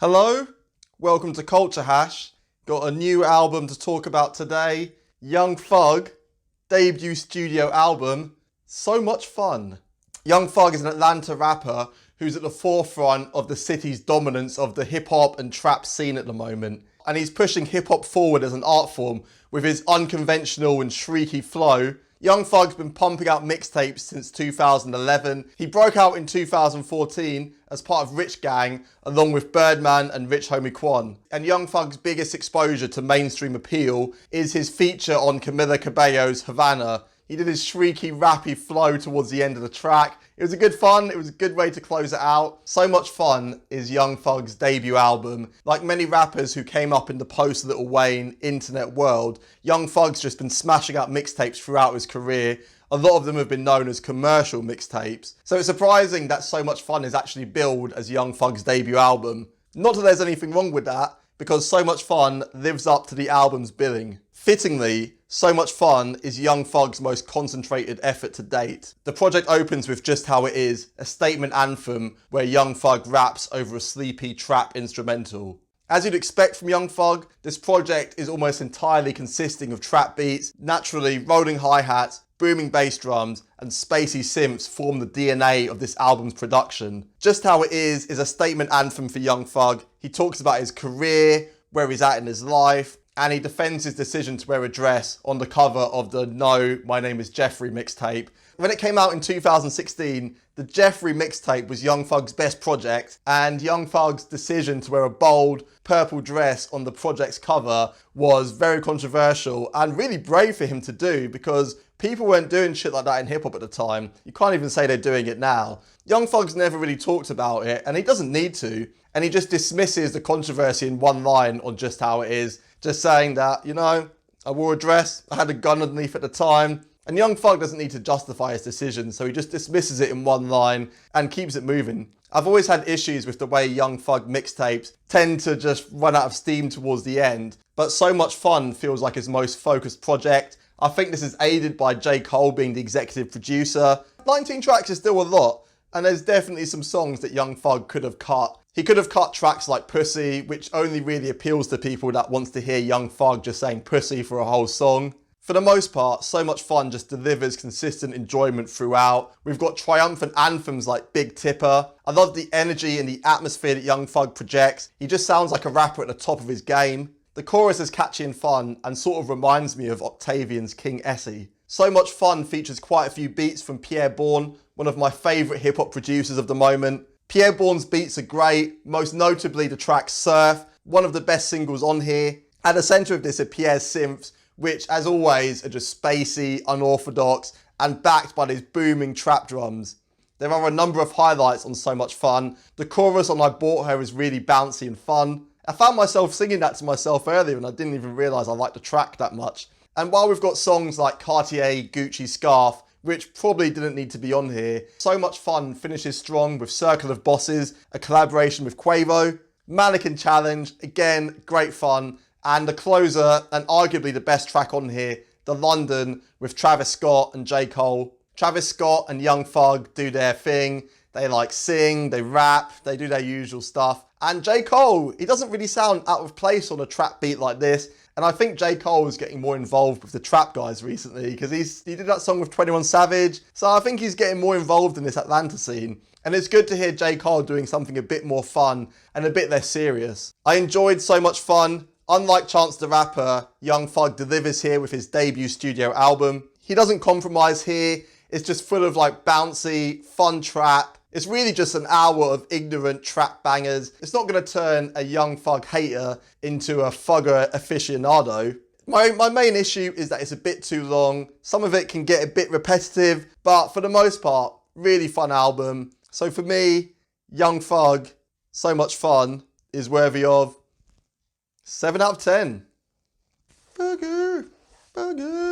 Hello, welcome to Culture Hash. Got a new album to talk about today. Young Thug, debut studio album. So much fun. Young Thug is an Atlanta rapper who's at the forefront of the city's dominance of the hip hop and trap scene at the moment. And he's pushing hip hop forward as an art form with his unconventional and shrieky flow. Young Thug's been pumping out mixtapes since 2011. He broke out in 2014 as part of Rich Gang, along with Birdman and Rich Homie Quan. And Young Thug's biggest exposure to mainstream appeal is his feature on Camila Cabello's Havana. He did his shrieky, rappy flow towards the end of the track. It was a good fun, it was a good way to close it out. So Much Fun is Young Thug's debut album. Like many rappers who came up in the post-Lil Wayne internet world, Young Thug's just been smashing out mixtapes throughout his career. A lot of them have been known as commercial mixtapes. So it's surprising that So Much Fun is actually billed as Young Thug's debut album. Not that there's anything wrong with that, because So Much Fun lives up to the album's billing. Fittingly, So Much Fun is Young Thug's most concentrated effort to date. The project opens with Just How It Is, a statement anthem where Young Thug raps over a sleepy trap instrumental. As you'd expect from Young Thug, this project is almost entirely consisting of trap beats. Naturally, rolling hi-hats, booming bass drums, and spacey synths form the DNA of this album's production. Just How It Is a statement anthem for Young Thug. He talks about his career, where he's at in his life, and he defends his decision to wear a dress on the cover of the No, My Name Is Jeffrey mixtape. When it came out in 2016, the Jeffrey mixtape was Young Thug's best project, and Young Thug's decision to wear a bold purple dress on the project's cover was very controversial and really brave for him to do, because people weren't doing shit like that in hip hop at the time. You can't even say they're doing it now. Young Thug's never really talked about it, and he doesn't need to, and he just dismisses the controversy in one line on Just How It Is, just saying that, you know, I wore a dress, I had a gun underneath at the time, and Young Thug doesn't need to justify his decision, so he just dismisses it in one line and keeps it moving. I've always had issues with the way Young Thug mixtapes tend to just run out of steam towards the end, but So Much Fun feels like his most focused project. I think this is aided by J. Cole being the executive producer. 19 tracks is still a lot, and there's definitely some songs that Young Thug could have cut. He could have cut tracks like Pussy, which only really appeals to people that wants to hear Young Thug just saying pussy for a whole song. For the most part, So Much Fun just delivers consistent enjoyment throughout. We've got triumphant anthems like Big Tipper. I love the energy and the atmosphere that Young Thug projects. He just sounds like a rapper at the top of his game. The chorus is catchy and fun and sort of reminds me of Octavian's King Essie. So Much Fun features quite a few beats from Pierre Bourne, one of my favourite hip hop producers of the moment. Pierre Bourne's beats are great, most notably the track Surf, one of the best singles on here. At the centre of this are Pierre's synths, which as always are just spacey, unorthodox, and backed by these booming trap drums. There are a number of highlights on So Much Fun. The chorus on I Bought Her is really bouncy and fun. I found myself singing that to myself earlier and I didn't even realise I liked the track that much. And while we've got songs like Cartier, Gucci, Scarf, which probably didn't need to be on here, So Much Fun finishes strong with Circle of Bosses, a collaboration with Quavo, Mannequin Challenge, again, great fun, and the closer, and arguably the best track on here, The London, with Travis Scott and J. Cole. Travis Scott and Young Thug do their thing. They like sing, they rap, they do their usual stuff. And J. Cole, he doesn't really sound out of place on a trap beat like this. And I think J. Cole is getting more involved with the trap guys recently, because he did that song with 21 Savage. So I think he's getting more involved in this Atlanta scene. And it's good to hear J. Cole doing something a bit more fun and a bit less serious. I enjoyed So Much Fun. Unlike Chance the Rapper, Young Thug delivers here with his debut studio album. He doesn't compromise here. It's just full of like bouncy, fun trap. It's really just an hour of ignorant trap bangers. It's not going to turn a Young Thug hater into a Thugger aficionado. My main issue is that it's a bit too long. Some of it can get a bit repetitive, but for the most part, really fun album. So for me, Young Thug, So Much Fun is worthy of 7 out of 10. Booger, booger.